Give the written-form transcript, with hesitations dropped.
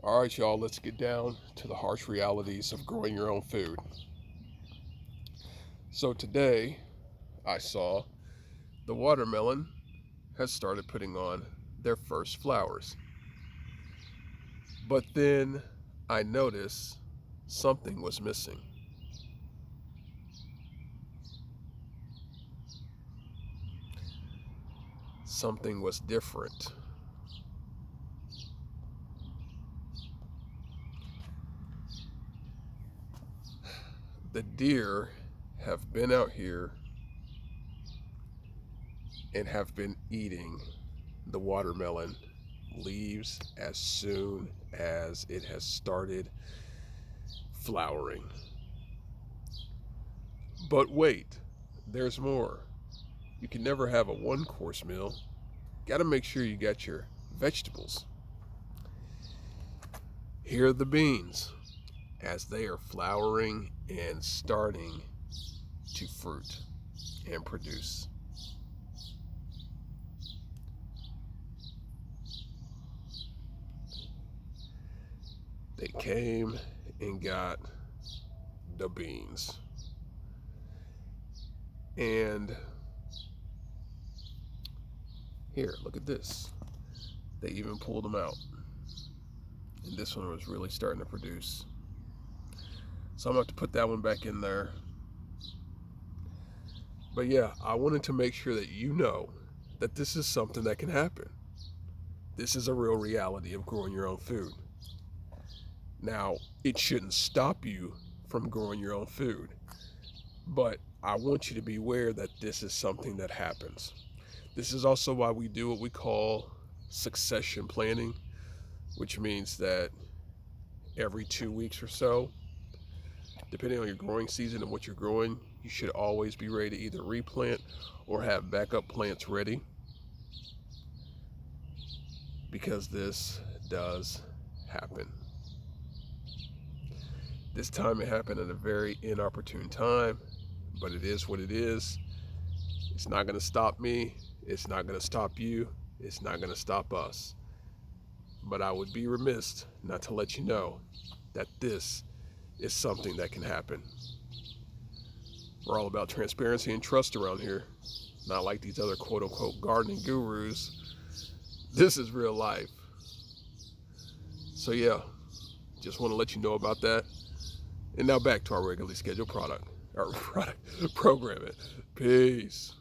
All right, y'all, let's get down to the harsh realities of growing your own food. So, today I saw the watermelon has started putting on their first flowers. But then I noticed something was missing. Something was different. The deer have been out here and have been eating the watermelon leaves as soon as it has started flowering. But wait, there's more. You can never have a one course meal. Got to make sure you got your vegetables. Here are the beans as they are flowering and starting to fruit and produce. They came and got the beans. And here, look at this. They even pulled them out. And this one was really starting to produce. So I'm going to have to put that one back in there. But yeah, I wanted to make sure that you know that this is something that can happen. This is a real reality of growing your own food. Now, it shouldn't stop you from growing your own food, but I want you to be aware that this is something that happens. This is also why we do what we call succession planning, which means that every 2 weeks or so, depending on your growing season and what you're growing, you should always be ready to either replant or have backup plants ready, because this does happen. This time it happened at a very inopportune time, but it is what it is. It's not going to stop me. It's not going to stop you. It's not going to stop us. But I would be remiss not to let you know that this is something that can happen. We're all about transparency and trust around here, not like these other quote unquote gardening gurus. This is real life. So yeah, just want to let you know about that. And now back to our regularly scheduled product programming. Peace.